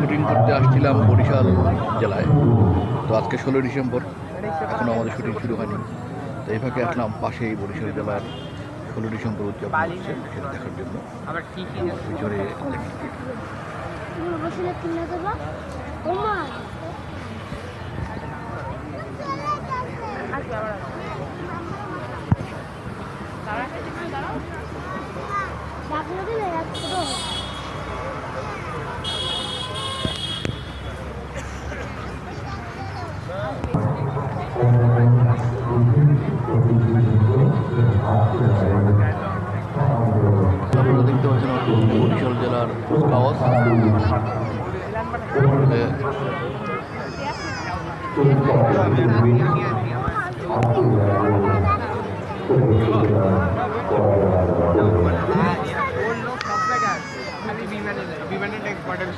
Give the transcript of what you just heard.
Shooting করতে আসছিলাম বরিশাল জেলায়। তো আজকে 16 ডিসেম্বর, এখনও আমাদের শুটিং শুরু হয়নি। তো এই ফাঁকে আসলাম পাশেই বরিশাল জেলার 16 ডিসেম্বর উদযাপন হচ্ছে সেটা দেখার জন্য। আমার পিছনে আপনারা দেখতে পাচ্ছেন বরিশাল জেলার কুচকাওয়াজ। বিমানের ইম্পর্টেন্স